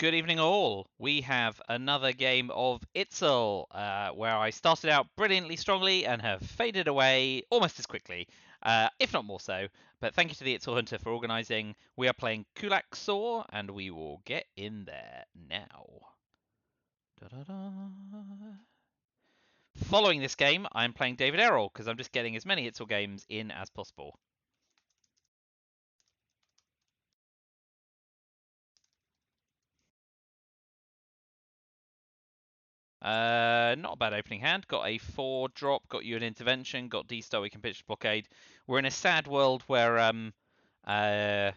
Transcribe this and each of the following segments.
Good evening, all. We have another game of ITSL, where I started out brilliantly strongly and have faded away almost as quickly, if not more so. But thank you to the ITSL Hunter for organising. We are playing kulaksor, and we will get in there now. Da-da-da. Following this game, I'm playing David Errol, because I'm just getting as many ITSL games in as possible. Not a bad opening hand. Got a 4 drop, got you an intervention, got D-Star, we can pitch blockade. We're in a sad world where where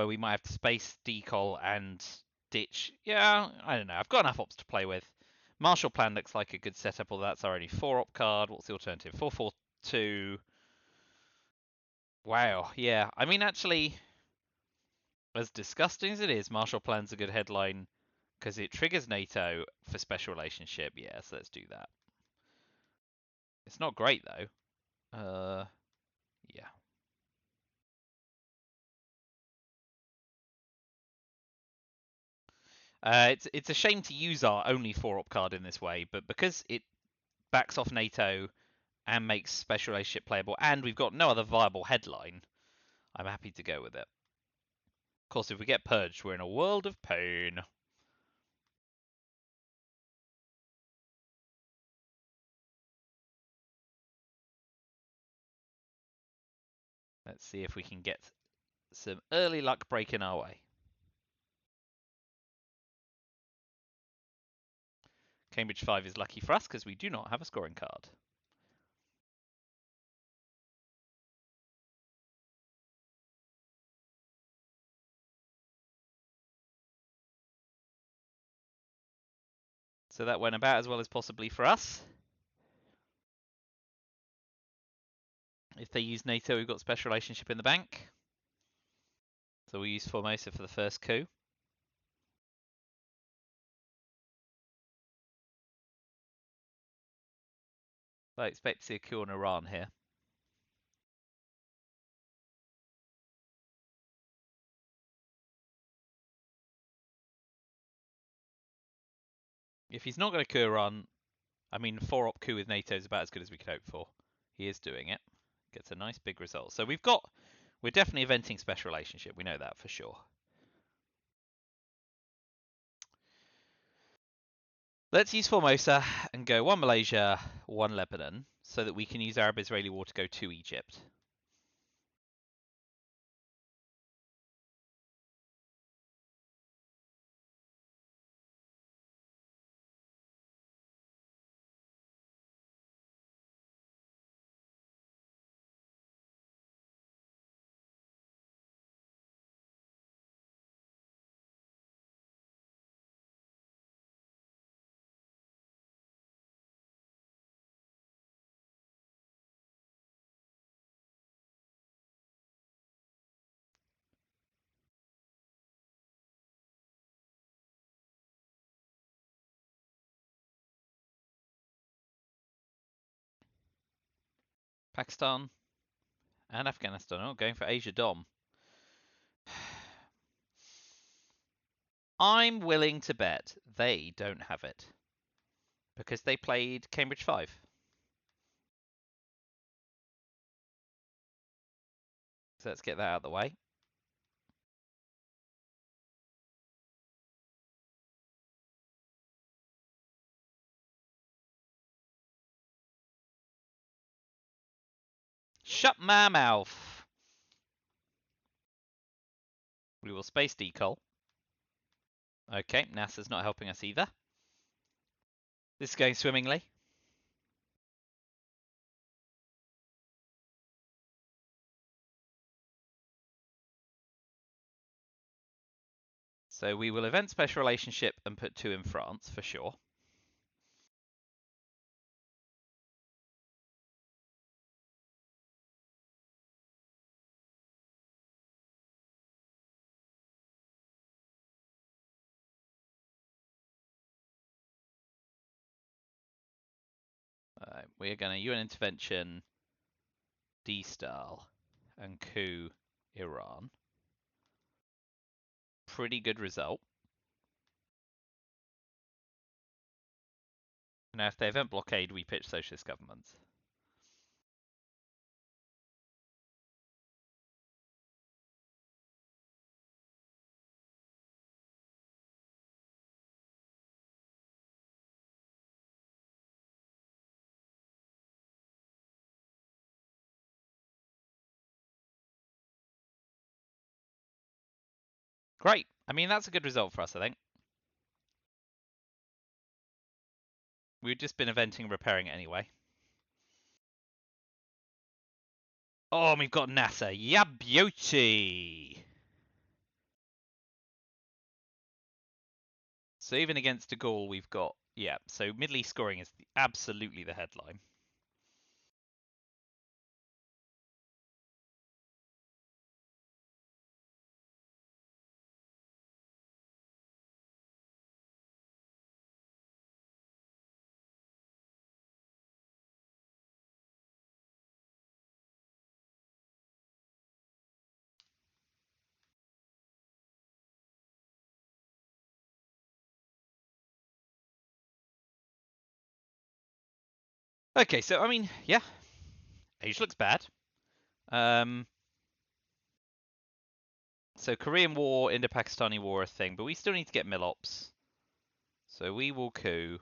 we might have to space decol and ditch. Yeah, I don't know. I've got enough ops to play with. Marshall Plan looks like a good setup, although that's already 4 op card. What's the alternative? 4-4-2. Wow, yeah. I mean, actually, as disgusting as it is, Marshall Plan's a good headline because it triggers NATO for special relationship. Yeah, so let's do that. It's not great though. Yeah. It's a shame to use our only 4 op card in this way, but because it backs off NATO and makes special relationship playable, and we've got no other viable headline, I'm happy to go with it. Of course, if we get purged, we're in a world of pain. Let's see if we can get some early luck breaking our way. Cambridge 5 is lucky for us because we do not have a scoring card. So that went about as well as possibly for us. If they use NATO, we've got special relationship in the bank. So we use Formosa for the first coup. I expect to see a coup on Iran here. If he's not going to coup Iran, I mean, 4 op coup with NATO is about as good as we could hope for. He is doing it. Gets a nice big result. So we're definitely eventing special relationship. We know that for sure. Let's use Formosa and go 1 Malaysia, 1 Lebanon, so that we can use Arab-Israeli war to go to Egypt. Pakistan and Afghanistan. Oh, going for Asia Dom. I'm willing to bet they don't have it because they played Cambridge 5. So let's get that out of the way. Shut my mouth. We will space decol. Okay, NASA's not helping us either. This is going swimmingly. So we will event special relationship and put 2 in France for sure. We're going to UN intervention, D-style, and coup Iran. Pretty good result. Now, if they event blockade, we pitch socialist governments. Great. I mean, that's a good result for us, I think. We've just been eventing and repairing it anyway. Oh, we've got NASA. Yeah, beauty. So even against De Gaulle, we've got, yeah, so Middle East scoring is absolutely the headline. Okay, so, I mean, yeah, Asia looks bad. So Korean War, Indo-Pakistani War are a thing, but we still need to get Milops. So we will coup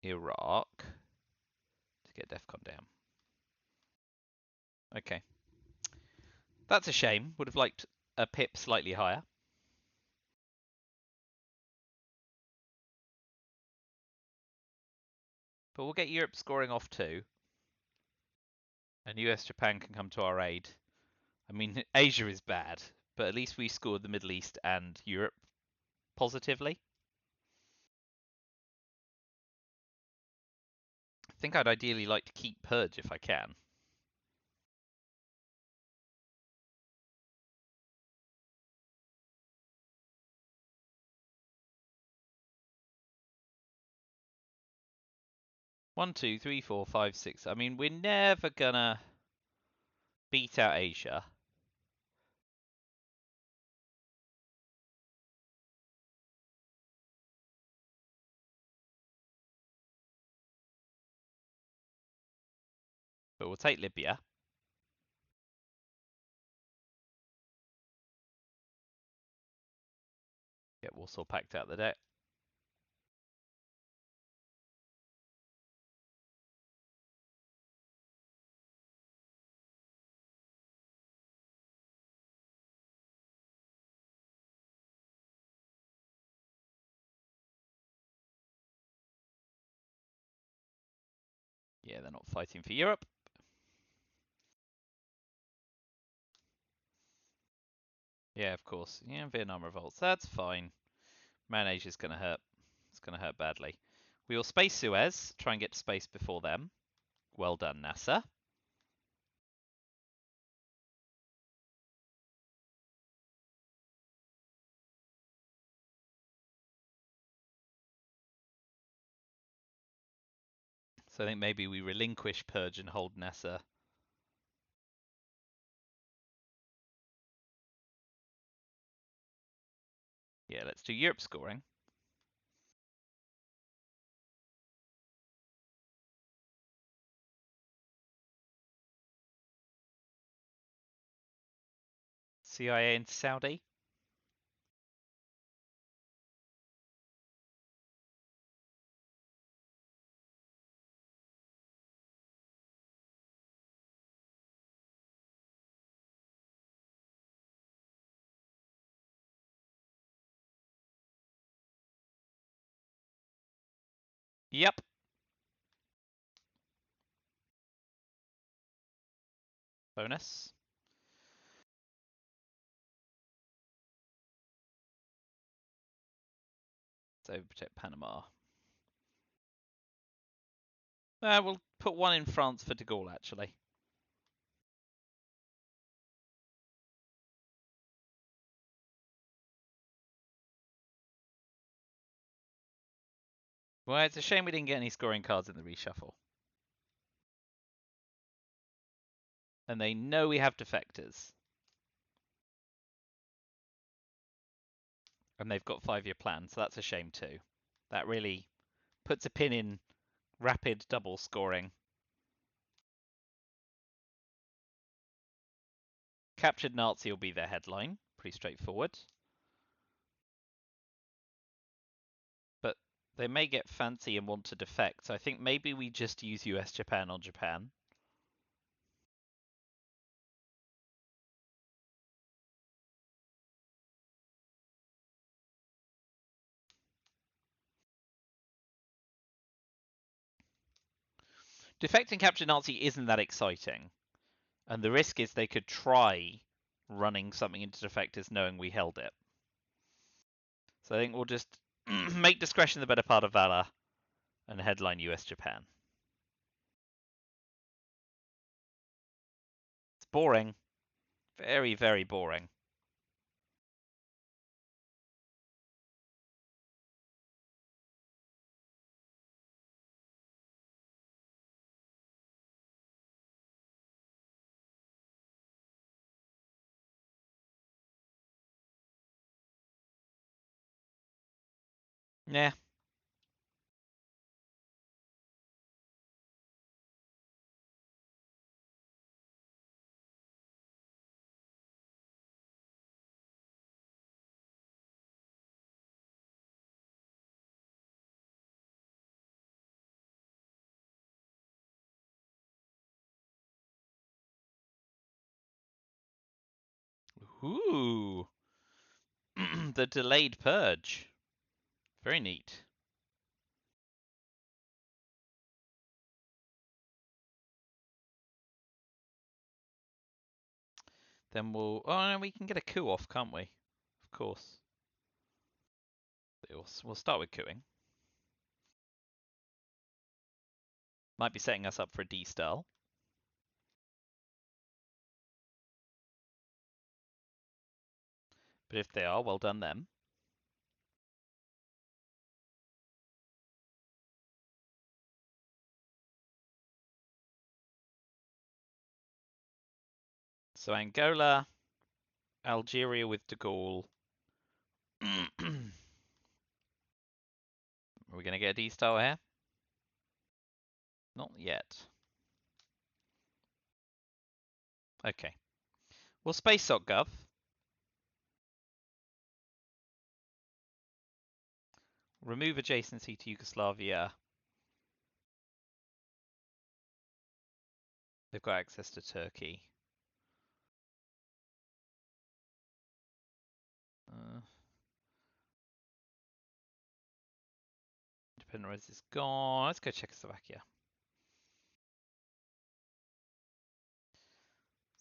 Iraq to get DEFCON down. Okay. That's a shame. Would have liked a pip slightly higher. But we'll get Europe scoring off too. And US Japan can come to our aid. I mean, Asia is bad, but at least we scored the Middle East and Europe positively. I think I'd ideally like to keep Purge if I can. One, two, three, four, five, six. I mean, we're never gonna beat out Asia. But we'll take Libya. Get Warsaw Pact out the deck. Yeah, they're not fighting for Europe. Yeah, of course. Yeah, Vietnam revolts. That's fine. Man, Asia's gonna hurt. It's gonna hurt badly. We will space Suez. Try and get to space before them. Well done, NASA. So I think maybe we relinquish Purge and hold NASA. Yeah, let's do Europe scoring. CIA into Saudi. Yep. Bonus. So protect Panama. We'll put one in France for De Gaulle, actually. Well, it's a shame we didn't get any scoring cards in the reshuffle. And they know we have defectors. And they've got 5-year plans, so that's a shame too. That really puts a pin in rapid double scoring. Captured Nazi will be their headline. Pretty straightforward. But they may get fancy and want to defect, so I think maybe we just use US Japan on Japan. Defecting Captured Nazi isn't that exciting. And the risk is they could try running something into defectors knowing we held it. So I think we'll just make discretion the better part of valor and headline US Japan. It's boring. Very, very boring. Yeah. Ooh. The delayed purge. Very neat. Then we'll... Oh, no, we can get a coup off, can't we? Of course. We'll start with cooing. Might be setting us up for a D-style. But if they are, well done them. So Angola, Algeria with De Gaulle. Are we going to get a D-style here? Not yet. Okay. Well, space.gov. Remove adjacency to Yugoslavia. They've got access to Turkey. Independent res is gone. Let's go Czechoslovakia.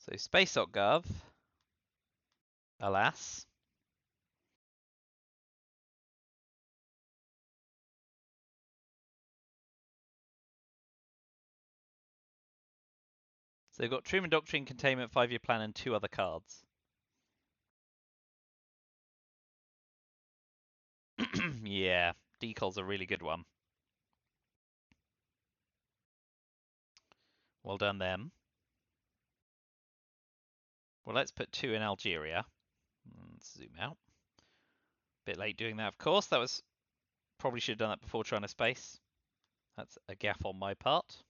So space.gov. Alas. So they've got Truman Doctrine, Containment, 5-year plan, and 2 other cards. Yeah, Decol's a really good one. Well done them. Well, let's put 2 in Algeria. Let's zoom out. Bit late doing that, of course. That was probably should have done that before trying to space. That's a gaff on my part.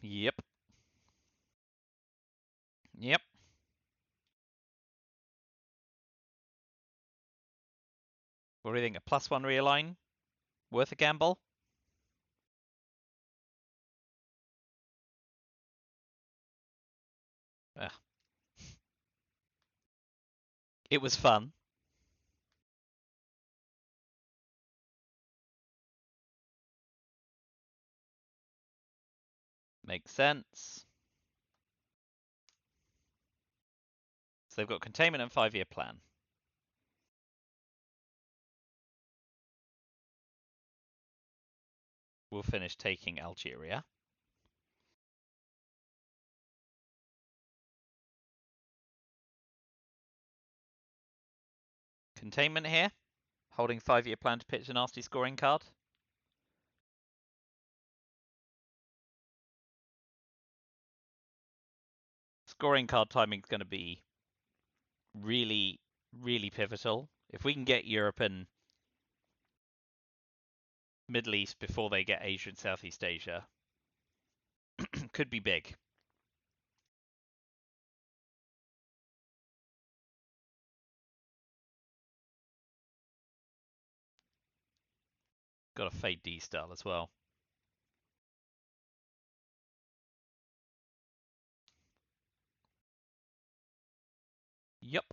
Yep. Yep. What do you think? A +1 realign? Worth a gamble? It was fun. Makes sense. So they've got containment and 5-year plan. We'll finish taking Algeria. Containment here. Holding 5-year plan to pitch a nasty scoring card. Scoring card timing is going to be really, really pivotal. If we can get Europe and Middle East before they get Asia and Southeast Asia, could be big. Got a fade D style as well. Yup.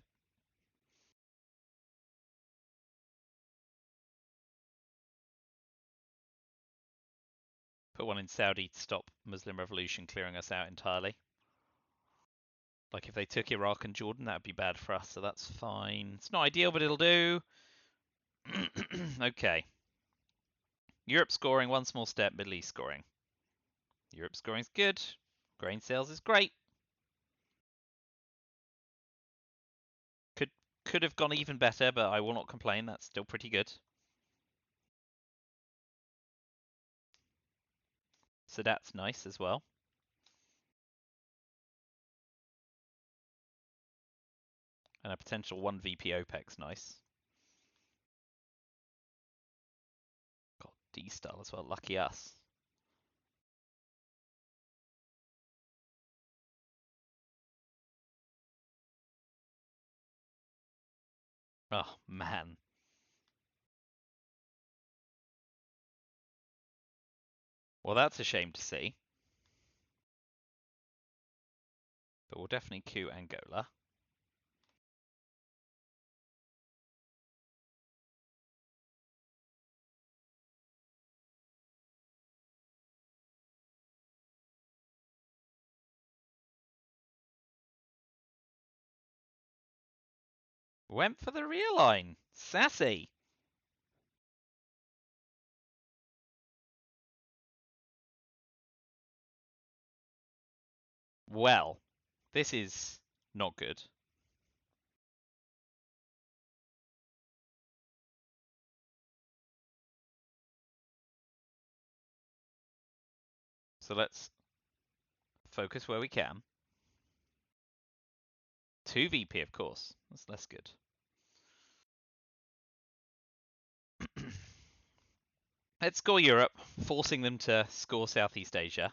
Put one in Saudi to stop Muslim revolution clearing us out entirely. Like if they took Iraq and Jordan, that would be bad for us, so that's fine. It's not ideal, but it'll do. Okay. Europe scoring, one small step, Middle East scoring. Europe scoring's good. Grain sales is great. Could have gone even better, but I will not complain. That's still pretty good. So that's nice as well. And a potential 1 VP OPEC's nice. Got D style as well. Lucky us. Oh, man. Well, that's a shame to see. But we'll definitely queue Angola. Went for the realign. Sassy. Well, this is not good. So let's focus where we can. 2 VP, of course. That's less good. Let's score Europe, forcing them to score Southeast Asia.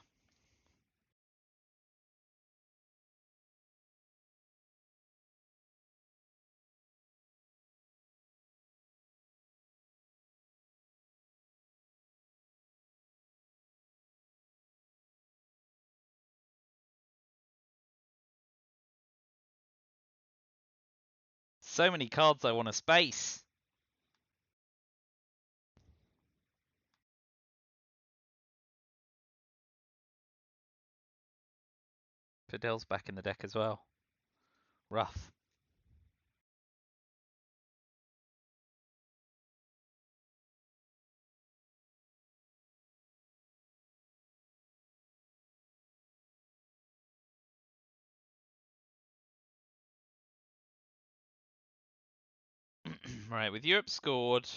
So many cards I want to space. Fidel's back in the deck as well. Rough. Right, with Europe scored.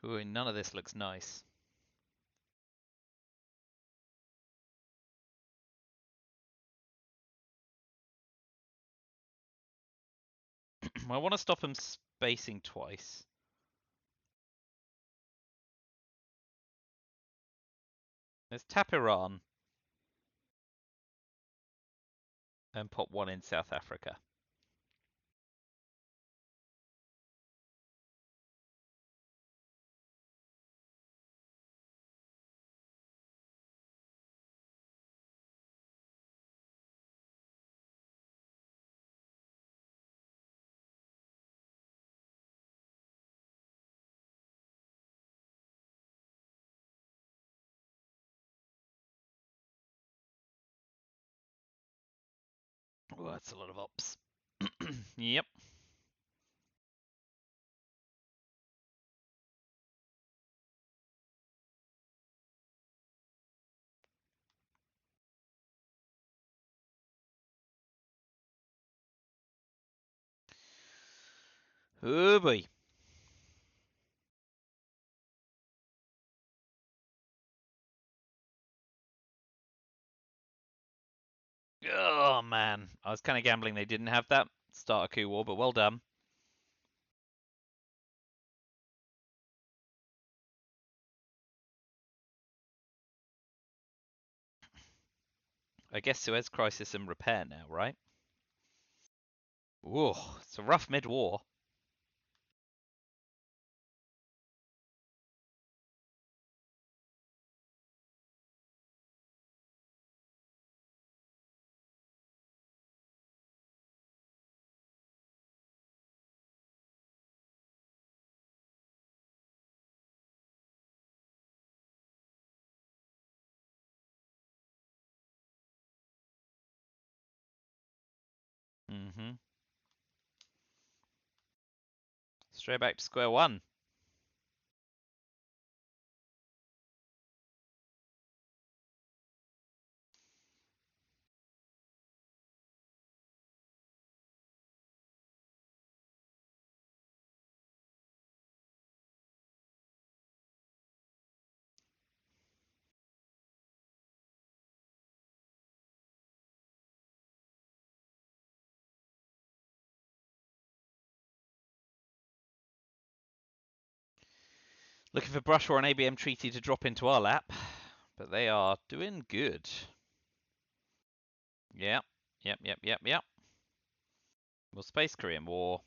Ooh, none of this looks nice. I want to stop him spacing twice. Let's tap Iran and pop one in South Africa. Oh, that's a lot of ops. Yep. Oh boy. Oh man, I was kind of gambling they didn't have that start a coup war, but well done. I guess Suez Crisis and repair now, right? Ooh, it's a rough mid-war. Mm-hmm. Straight back to square one. Looking for Brush or an ABM treaty to drop into our lap, but they are doing good. Yep, yep. Well, Space Korean War.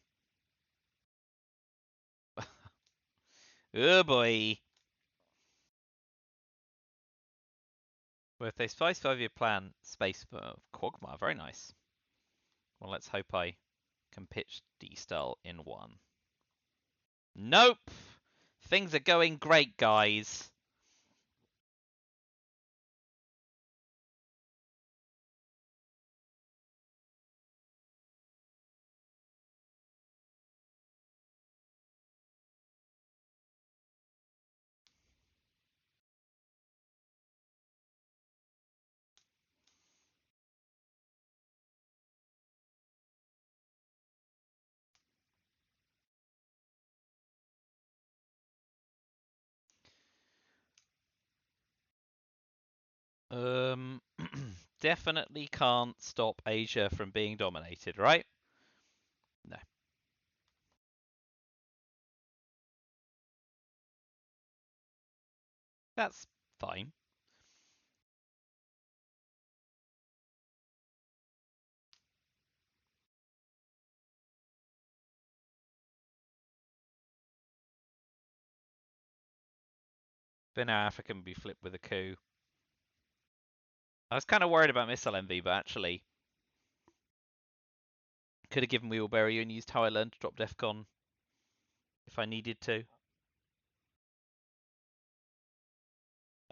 Oh boy. Well, if they spice 5-year plan, space for Quagmire, very nice. Well, let's hope I can pitch D-Style in one. Nope! Things are going great, guys. Um, definitely can't stop Asia from being dominated, right? No. That's fine. But now Africa can be flipped with a coup. I was kind of worried about missile envy, but actually could have given Wheelberry and used how I learned to drop Defcon if I needed to.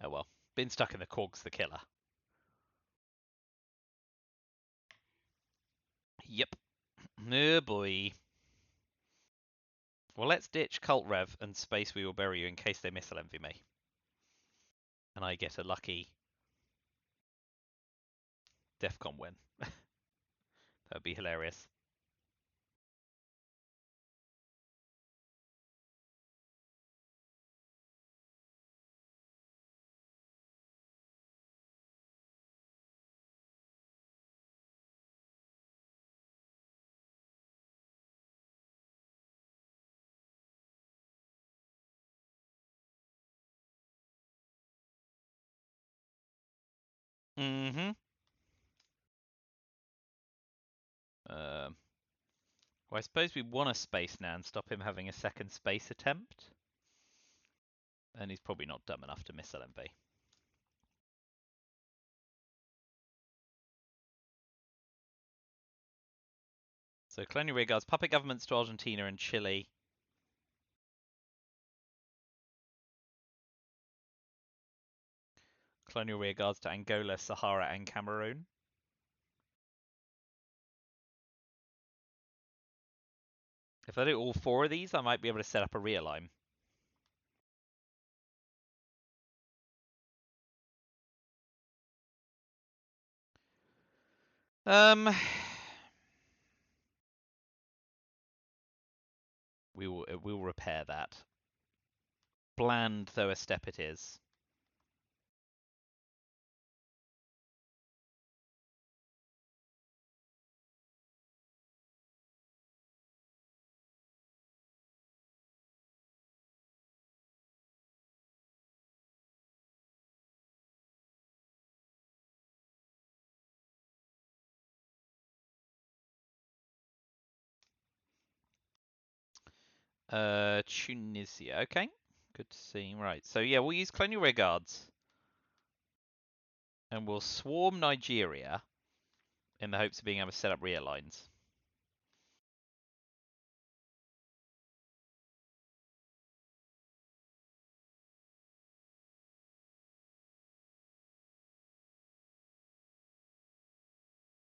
Oh well. Been stuck in the Korg's the killer. Yep. Oh boy. Well, let's ditch Cult Rev and Space Wheelberry in case they missile envy me. And I get a lucky Defcon win. That'd be hilarious. Mm-hmm. Um, well, I suppose we want a space now and stop him having a second space attempt. And he's probably not dumb enough to miss LMB. So colonial rearguards, puppet governments to Argentina and Chile. Colonial rearguards to Angola, Sahara, and Cameroon. If I do all four of these, I might be able to set up a realign. Um, We will repair that. Bland though a step it is. Tunisia. Okay. Good to see. Right. So yeah, we'll use colonial rear guards. And we'll swarm Nigeria in the hopes of being able to set up rear lines.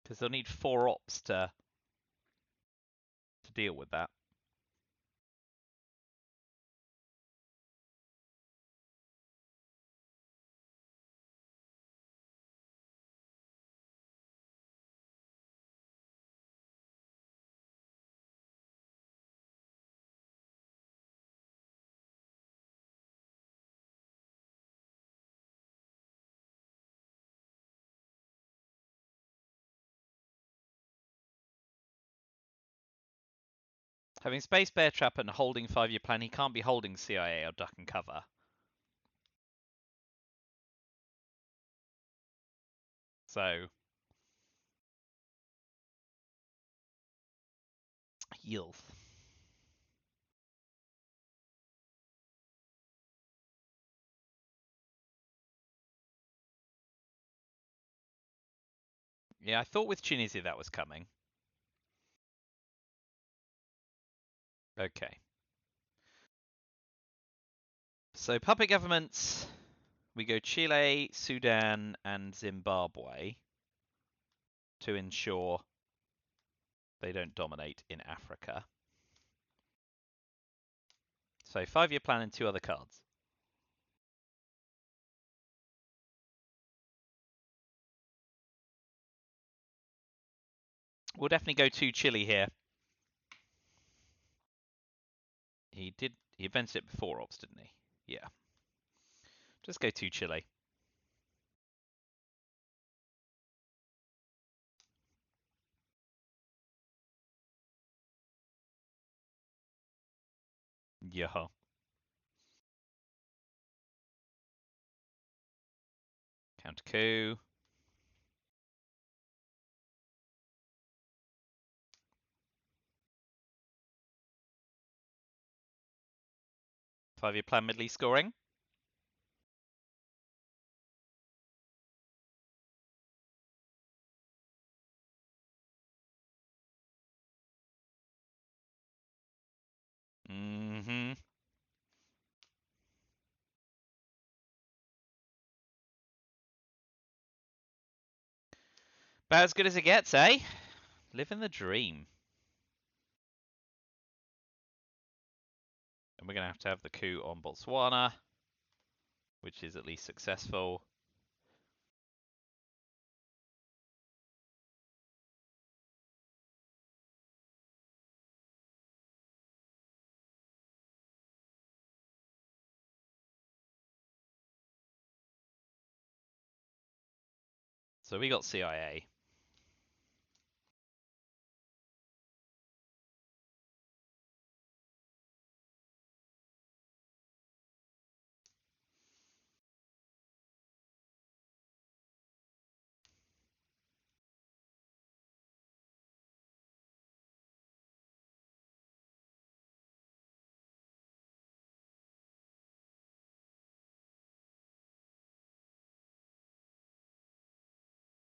Because they'll need 4 ops to deal with that. Having space bear trap and holding 5-year plan, he can't be holding CIA or duck and cover. So yield. Yeah, I thought with Tunisia that was coming. Okay. So puppet governments, we go Chile, Sudan, and Zimbabwe to ensure they don't dominate in Africa. So 5-year plan and 2 other cards. We'll definitely go to Chile here. He invented it before Ops, didn't he? Yeah. Just go to Chile. Yeah. Counter coup. Five-year plan Middle East scoring. Mm-hmm. About as good as it gets, eh? Living the dream. And we're going to have the coup on Botswana, which is at least successful. So we got CIA.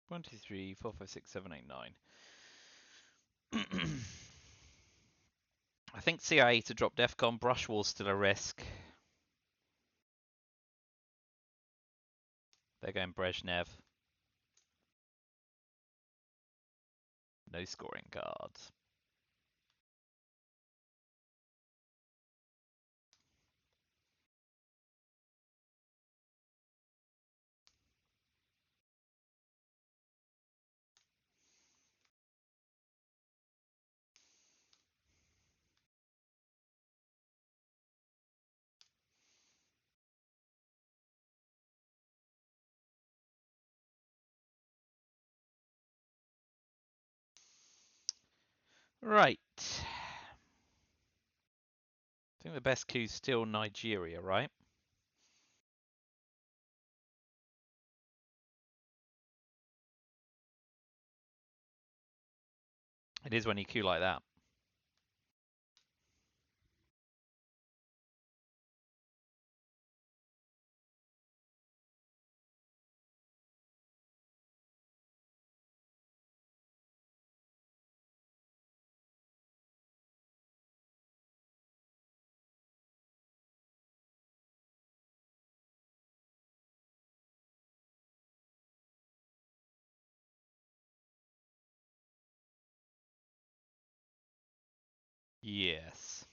One, two, three, four, five, six, seven, eight, nine. I think CIA to drop DEFCON. Brushwall's still a risk. They're going Brezhnev. No scoring cards. Right. I think the best clue's still Nigeria, right? It is when you queue like that. Yes.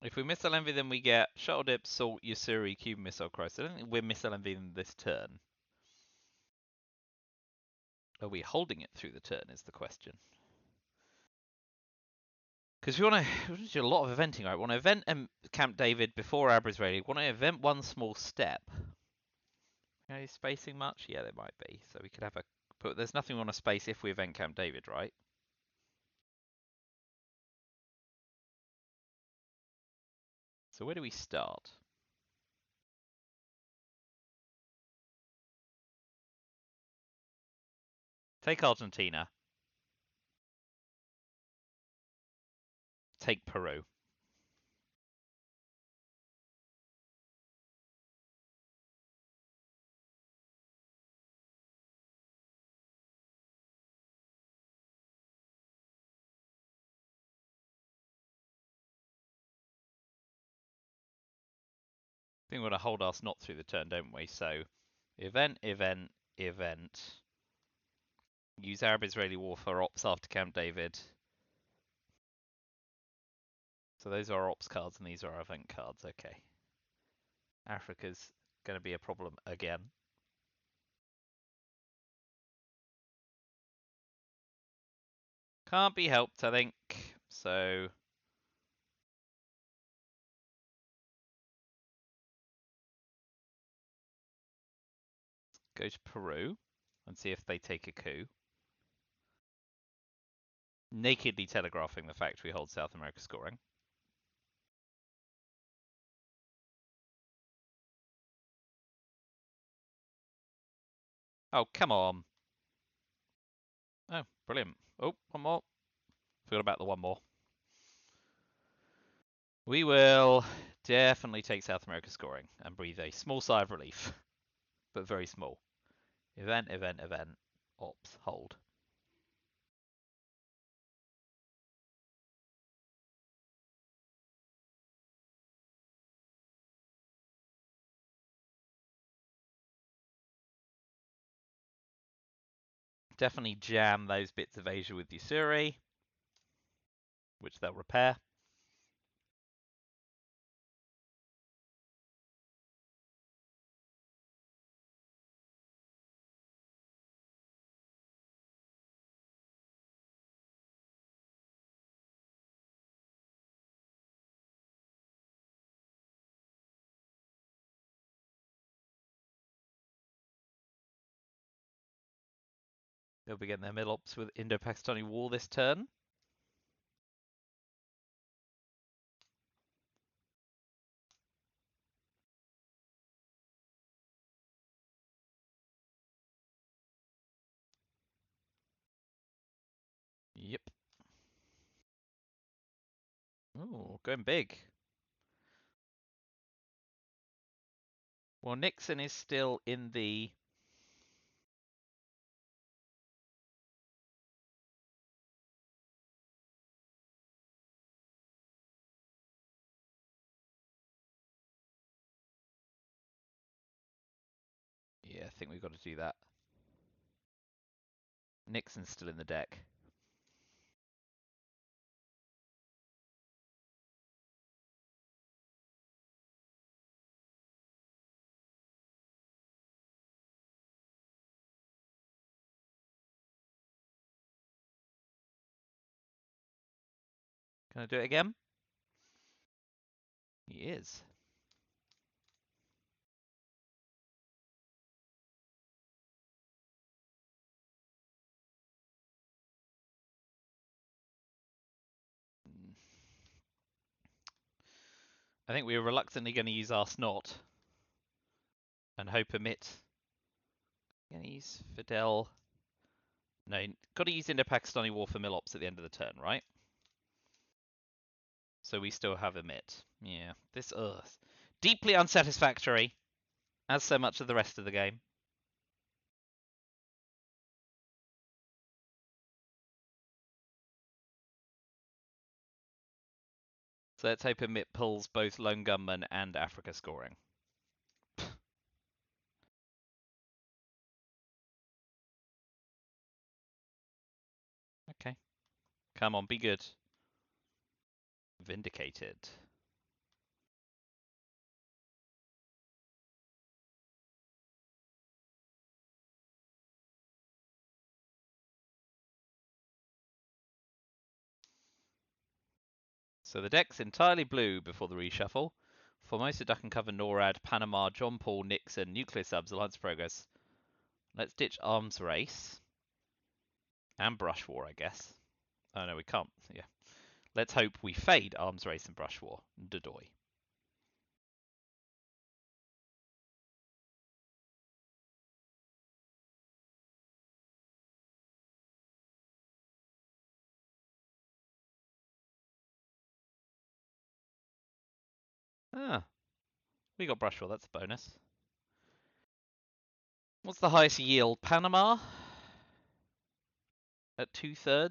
If we miss LMV, then we get Shuttle Dip, Salt, Yusuri, Cube Missile, Christ. I don't think we're miss LMV this turn. Are we holding it through the turn is the question. Because we want to do a lot of eventing, right? We want to event Camp David before Abra's ready. We want to event one small step. Are you spacing much? Yeah, there might be. So we could have a... But there's nothing on a space if we event Camp David, right? So where do we start? Take Argentina. Take Peru. I think we want to hold our snot through the turn, don't we? So event, event, event. Use Arab-Israeli war for ops after Camp David. So those are our ops cards and these are our event cards. Okay. Africa's going to be a problem again. Can't be helped, I think. So go to Peru and see if they take a coup. Nakedly telegraphing the fact we hold South America scoring. Oh, come on. Oh, brilliant. Oh, one more. Forgot about the one more. We will definitely take South America scoring and breathe a small sigh of relief, but very small. Event, event, event. Ops, hold. Definitely jam those bits of Asia with Usuri, which they'll repair. They'll be getting their middle ops with Indo-Pakistani war this turn. Yep. Ooh, going big. Well, Nixon is still in the... Yeah, I think we've got to do that. Nixon's still in the deck. Can I do it again? He is. I think we're reluctantly going to use our snot and hope emit. Going to use Fidel. No, got to use Indo-Pakistani War for Milops at the end of the turn, right? So we still have emit. Yeah, this deeply unsatisfactory, as so much of the rest of the game. So let's hope emit pulls both Lone Gunman and Africa scoring. Okay. Come on, be good. Vindicated. So the deck's entirely blue before the reshuffle. Formosa, Duck and Cover, NORAD, Panama, John Paul, Nixon, Nuclear Subs, Alliance Progress. Let's ditch Arms Race. And Brush War, I guess. Oh no, we can't. Yeah. Let's hope we fade Arms Race and Brush War. Dodoy. Ah, we got Brush War, that's a bonus. What's the highest yield? Panama? At 2/3?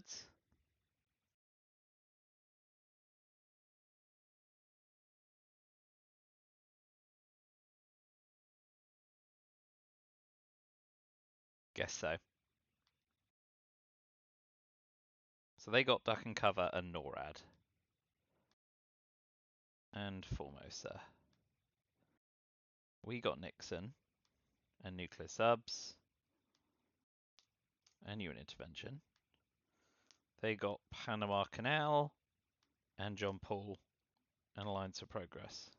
Guess so. So they got Duck and Cover and NORAD. And Formosa. We got Nixon and Nuclear Subs. And UN Intervention. They got Panama Canal and John Paul and Alliance of Progress.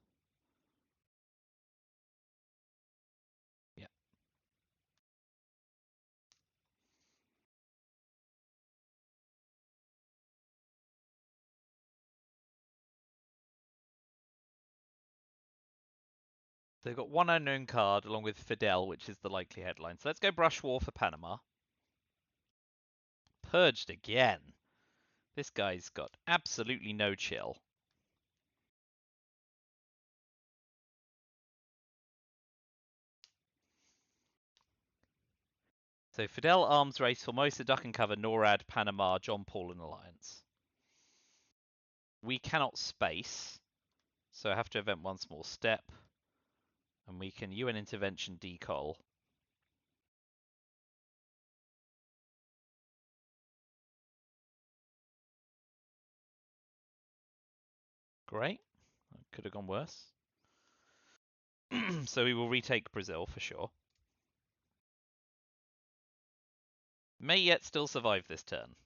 Yeah. They've got one unknown card along with Fidel, which is the likely headline. So let's go Brush War for Panama. Purged again. This guy's got absolutely no chill. So Fidel, Arms Race, Formosa, Duck and Cover, NORAD, Panama, John Paul and Alliance. We cannot space, so I have to event one small step. And we can UN Intervention decol. Great. That could have gone worse. So we will retake Brazil for sure. May yet still survive this turn.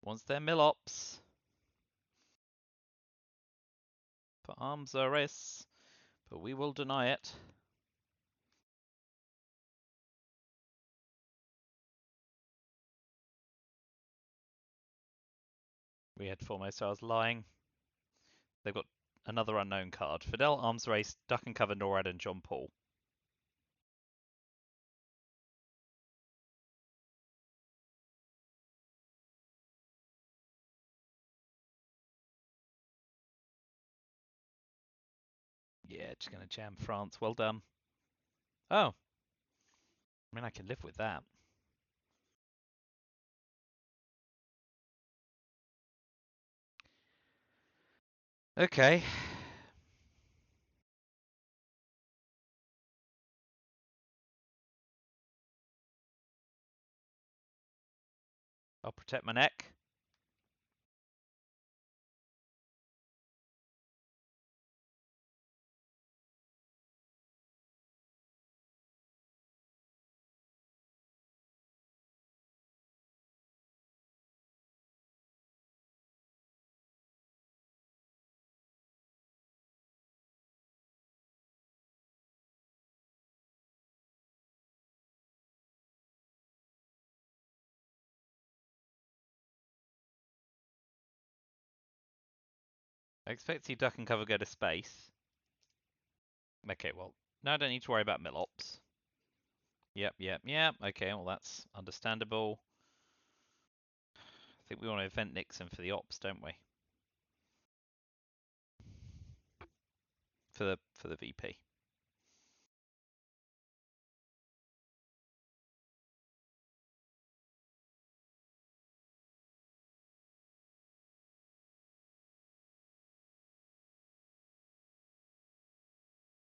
Wants their Milops. For Arms Race. But we will deny it. We had Foremost, I was lying. They've got another unknown card. Fidel, Arms Race, Duck and Cover, NORAD, and John Paul. Yeah, just going to jam France. Well done. Oh. I mean, I can live with that. Okay. I'll protect my neck. I expect to see duck and cover go to space. Okay, well, now I don't need to worry about mill-ops. Yep. Okay, well, that's understandable. I think we want to event Nixon for the ops, don't we? For the VP.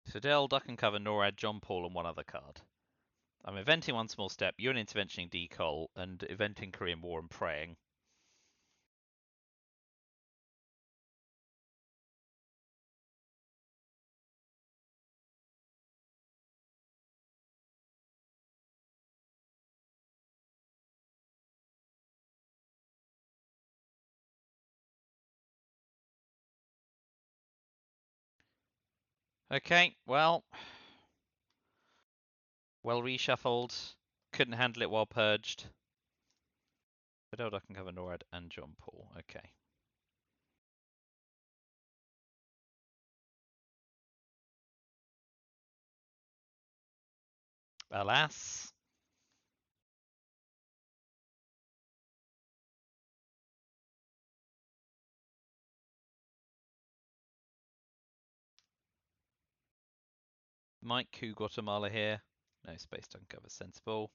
Fidel, duck and cover, NORAD, John Paul, and one other card. I'm eventing one small step, you're an interventioning decol, and eventing Korean War and praying. Okay, well reshuffled. Couldn't handle it while purged. Fidel, duck and cover, NORAD, and John Paul. Okay. Alas. Mike Coup Guatemala here. No space to uncover, sensible.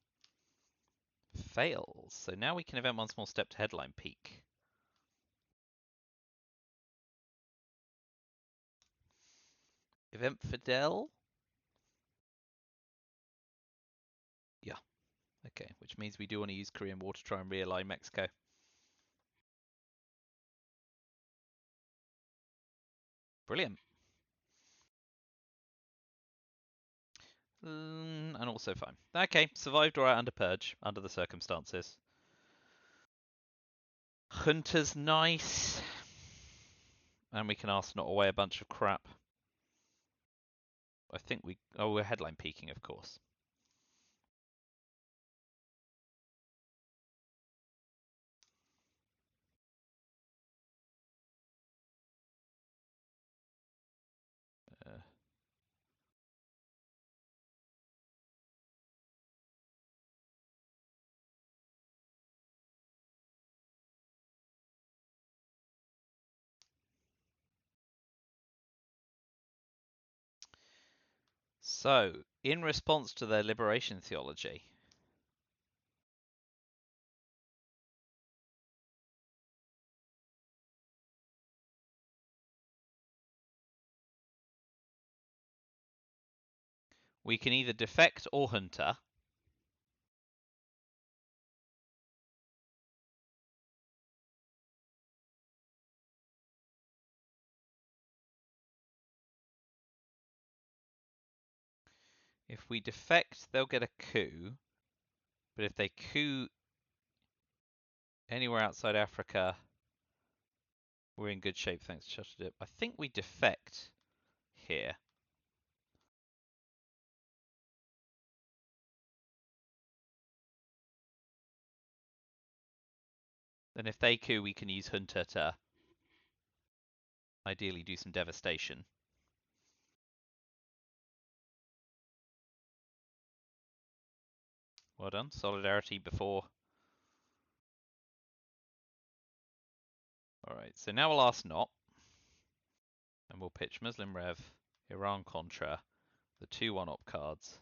Fails. So now we can event one small step to headline peak. Event Fidel? Yeah. Okay, which means we do want to use Korean War to try and realign Mexico. Brilliant. And also fine. Okay, survived alright under purge, under the circumstances. Hunter's nice. And we can ask not away a bunch of crap. I think we... Oh, we're headline peaking, of course. So, in response to their liberation theology, we can either defect or hunter. If we defect, they'll get a coup. But if they coup anywhere outside Africa, we're in good shape thanks to Shutterdip. I think we defect here. Then if they coup, we can use Hunter to ideally do some devastation. Well done. Solidarity before. Alright, so now we'll ask not. And we'll pitch Muslim Rev, Iran-Contra, the 2-1 op cards.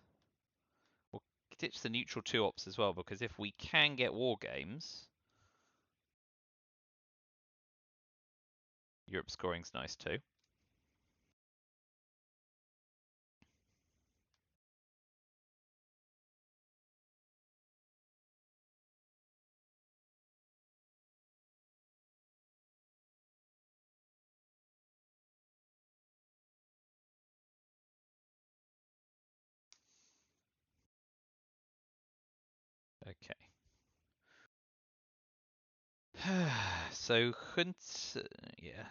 We'll ditch the neutral 2 ops as well, because if we can get war games, Europe scoring's nice too. So Hunter, yeah,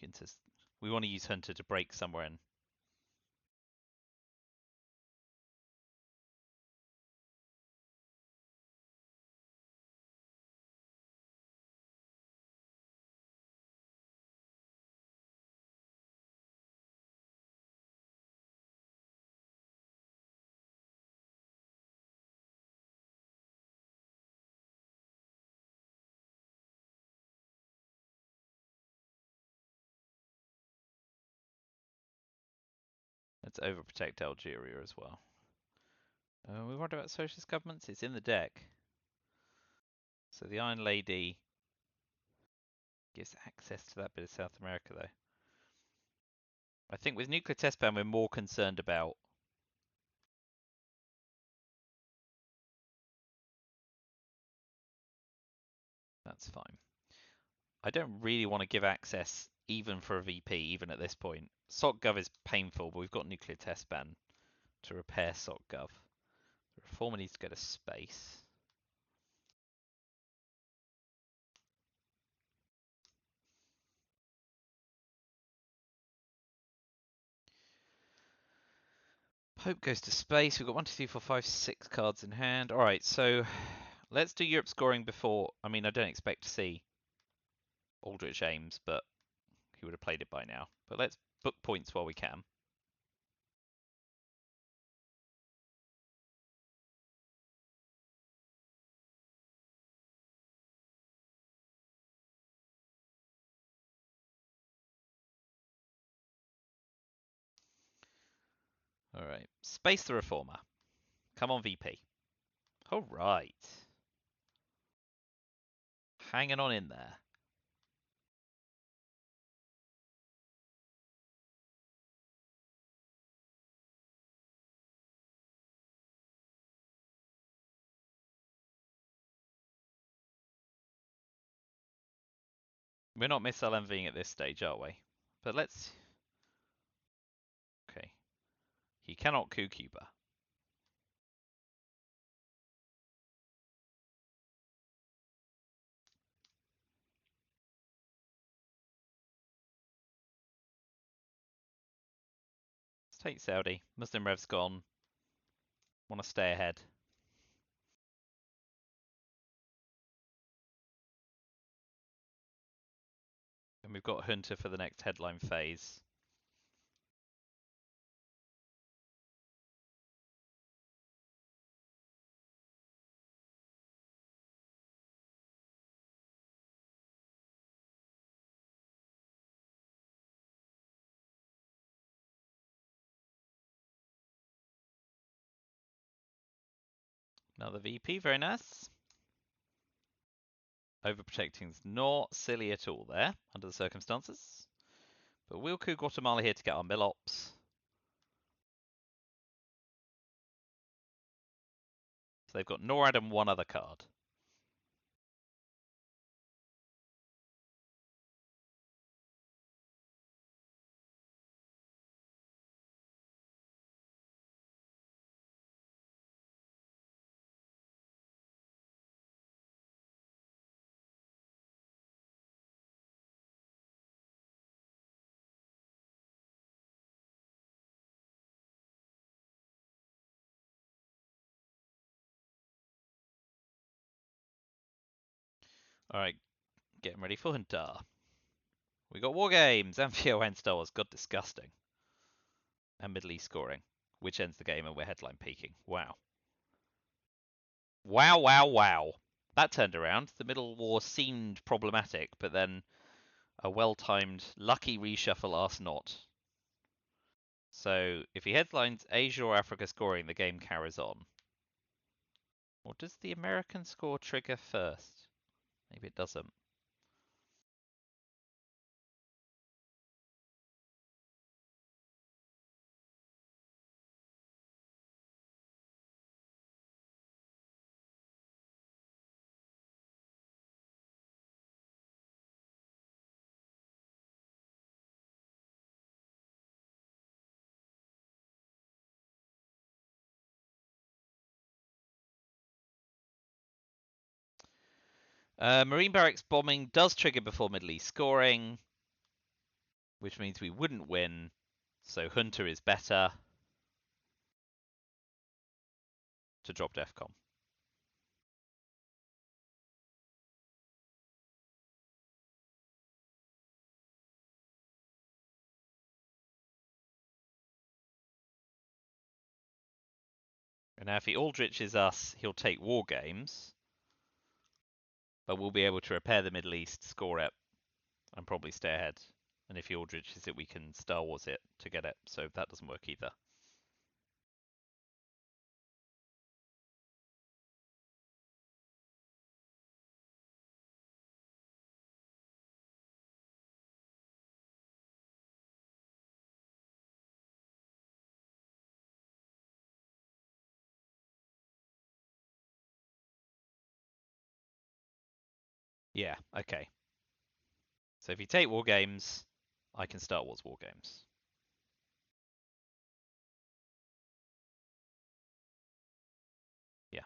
Hunter's. We want to use Hunter to break somewhere in. Let's overprotect Algeria as well. We wonder about socialist governments. It's in the deck. So the Iron Lady gives access to that bit of South America, though. I think with nuclear test ban, we're more concerned about. That's fine. I don't really want to give access even for a VP, even at this point. SOCGov is painful, but we've got nuclear test ban to repair SOCGov. The reformer needs to go to space. Pope goes to space. We've got 1, 2, 3, 4, 5, 6 cards in hand. All right, so let's do Europe scoring before. I mean, I don't expect to see Aldrich Ames, but he would have played it by now. But let's book points while we can. All right, space the reformer. Come on, VP. All right. Hanging on in there. We're not missile envying at this stage, are we? But let's. Okay. He cannot coup Cuba. Let's take Saudi. Muslim Rev's gone. Want to stay ahead. And we've got Hunter for the next headline phase. Another VP, very nice. Overprotecting's not silly at all there, under the circumstances. But we'll coup Guatemala here to get our Millops. So they've got NORAD and one other card. Alright, getting ready for Hunter. We got War Games and VON Star Wars. God, disgusting. And Middle East scoring, which ends the game and we're headline peaking. Wow. Wow, wow, wow. That turned around. The Middle War seemed problematic, but then a well-timed, lucky reshuffle asked not. So if he headlines Asia or Africa scoring, the game carries on. Or does the American score trigger first? Maybe it doesn't. Marine barracks bombing does trigger before Middle East scoring, which means we wouldn't win. So Hunter is better to drop DEFCON. And now if he Aldriches us, he'll take War Games, but we'll be able to repair the Middle East, score it, and probably stay ahead. And if he Aldriches it, we can Star Wars it to get it, so that doesn't work either. Yeah, okay. So if you take War Games, I can Star Wars War Games. Yeah.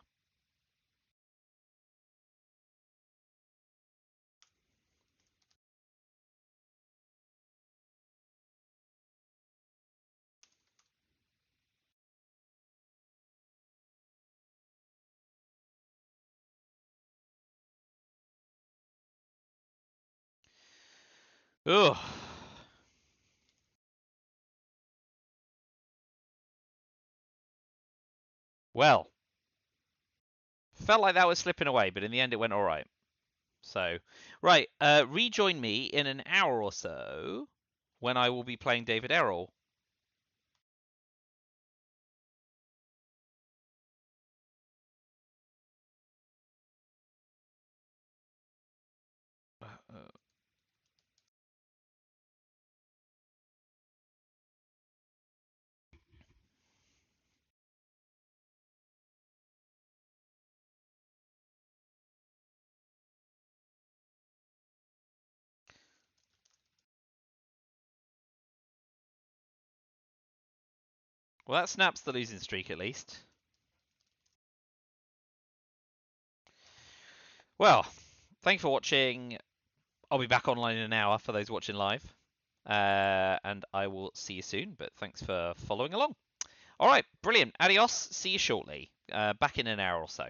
Ugh. Well, felt like that was slipping away, but in the end it went all right. So, right, rejoin me in an hour or so when I will be playing David Errol. Uh, well, that snaps the losing streak at least. Well, thanks for watching. I'll be back online in an hour for those watching live. And I will see you soon, but thanks for following along. All right, brilliant. Adios. See you shortly. Back in an hour or so.